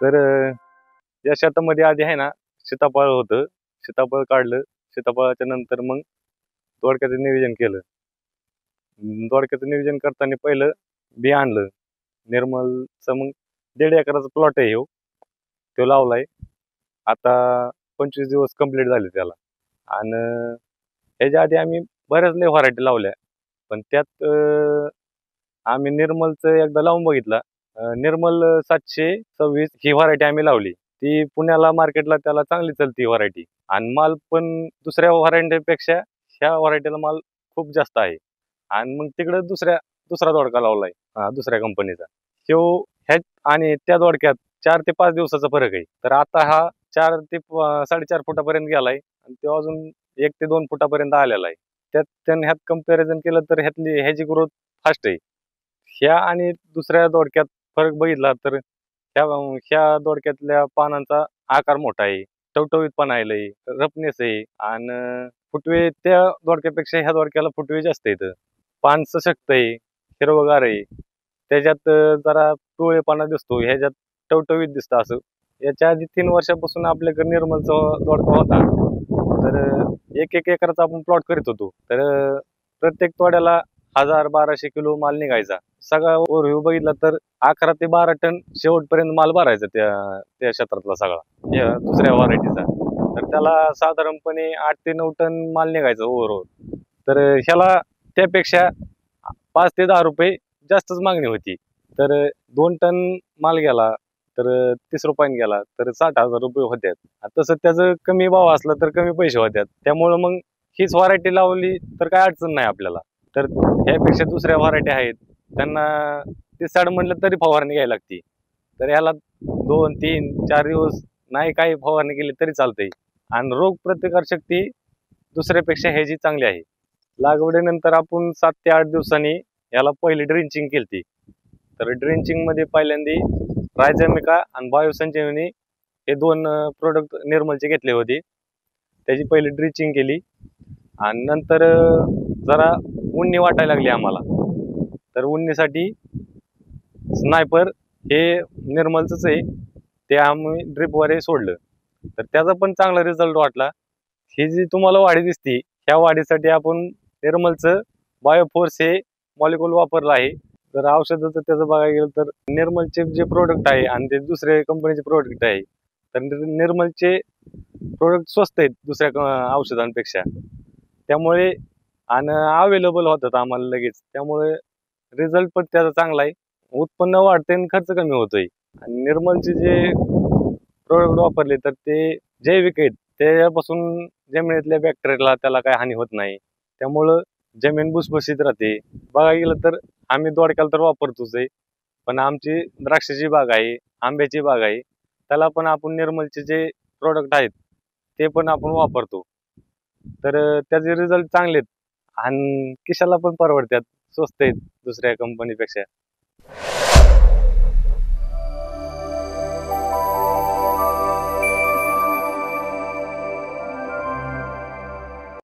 तर या शेतामध्ये आधी आहे ना सीताफळ होतं. सीताफळ काढलं. सीताफळाच्या नंतर मग दोडक्याचं नियोजन केलं. दोडक्याचं नियोजन करताना पहिलं बी आणलं. निर्मलचं मग 1.5 एकराचा प्लॉट आहे ह्यो. तो लावलाय. आता 25 दिवस कंप्लीट झाले त्याला. आणि ह्याच्या आधी आम्ही बऱ्याच लय व्हरायटी लावल्या. पण त्यात आम्ही निर्मलचं एकदा लावून बघितला. निर्मल 726 ही व्हरायटी आम्ही लावली. ती पुण्याला मार्केटला त्याला चांगली चालती व्हरायटी आणि माल पण दुसऱ्या व्हरायटीपेक्षा ह्या व्हरायटीला माल खूप जास्त आहे. आणि मग तिकडे दुसरा दोडका लावलाय दुसऱ्या कंपनीचा. ह्यो ह्या आणि त्या दोडक्यात 4 ते 5 दिवसाचा फरक आहे. तर आता हा 4 ते 4.5 फुटापर्यंत गेलाय आणि तो अजून 1 ते 2 फुटापर्यंत आलेला आहे. त्यात ह्यात कंपॅरिझन केलं तर ह्याची ग्रोथ फास्ट आहे. ह्या आणि दुसऱ्या दोडक्यात फरक बघितला तर ह्या दोडक्यातल्या पानांचा आकार मोठा आहे, टवटवीतपणा आहे लय, रफनेस आहे आणि फुटवे त्या दोडक्यापेक्षा ह्या दोडक्याला फुटवे जास्त आहेत. पान सशक्त आहे, हिरवंगार आहे. त्याच्यात जरा पिवळेपणा दिसतो, ह्याच्यात टवटवीत दिसतं असं. याच्या आधी 3 वर्षापासून आपल्याकडे निर्मलचा दोडका होता. तर 1 एकराचा आपण प्लॉट करीत होतो. तर प्रत्येक तोड्याला 1000-1200 किलो माल निघायचा. सगळा ओव्हरव्ह्यू बघितला तर 11 ते 12 टन शेवटपर्यंत माल भरायचा त्या क्षेत्रातला सगळा या दुसऱ्या व्हरायटीचा. तर त्याला साधारणपणे 8 ते 9 टन माल निघायचा ओव्हरऑल. तर ह्याला त्यापेक्षा 5 ते 10 रुपये जास्तच मागणी होती. तर 2 टन माल गेला तर 30 रुपयाने गेला तर 60,000 रुपये होत्यात. तसं त्याचं कमी भाव असला तर कमी पैसे होत्यात. त्यामुळं मग हीच व्हरायटी लावली तर काय अडचण नाही आपल्याला. तर ह्यापेक्षा दुसऱ्या व्हरायटी आहेत त्यांना ते साड म्हटलं तरी फवारणी घ्यायला लागते. तर ह्याला 2, 3, 4 दिवस नाही काही फवारणी केली तरी चालतंय. आणि रोग प्रतिकार शक्ती दुसऱ्यापेक्षा ह्याची चांगली आहे. लागवडीनंतर आपण 7 ते 8 दिवसांनी याला पहिली ड्रिंचिंग केली. तर ड्रिंचिंग मध्ये पहिल्यांदा रायझोमिका आणि बायोसंजीवनी हे 2 प्रोडक्ट निर्मलचे घेतले होते. त्याची पहिली ड्रिंचिंग केली आणि नंतर जरा उन्नी वाटायला लागली आम्हाला. तर उन्नीसाठी स्नायपर हे निर्मलचंच आहे, ते आम्ही ड्रिपद्वारे सोडलं. तर त्याचा पण चांगला रिझल्ट वाटला. ही जी तुम्हाला वाढी दिसती ह्या वाढीसाठी आपण निर्मलचं बायोफोर्स हे मॉलिक्यूल वापरलं आहे. जर औषधाचं त्याचं बघायला गेलं तर निर्मलचे जे प्रोडक्ट आहे आणि ते दुसऱ्या कंपनीचे प्रोडक्ट आहे, तर निर्मलचे प्रोडक्ट स्वस्त आहेत दुसऱ्या औषधांपेक्षा. त्यामुळे आणि अवेलेबल होतात आम्हाला लगेच. त्यामुळे रिझल्ट पण त्याचा चांगला आहे. उत्पन्न वाढते आणि खर्च कमी होतोय. आणि निर्मलचे जे प्रोडक्ट वापरले तर ते जैविक आहेत. त्यापासून जमिनीतल्या बॅक्टेरियाला त्याला काही हानी होत नाही. त्यामुळं जमीन भुसभुशीत राहते. बघायला गेलं तर आम्ही दोडक्याला तर वापरतोच आहे. पण आमची द्राक्षाची बाग आहे, आंब्याची बाग आहे. त्याला पण आपण निर्मलचे जे प्रोडक्ट आहेत ते पण आपण वापरतो. तर त्याचे रिझल्ट चांगले आहेत आणि खिशाला पण परवडतात. स्वस्त आहेत दुसऱ्या कंपनीपेक्षा.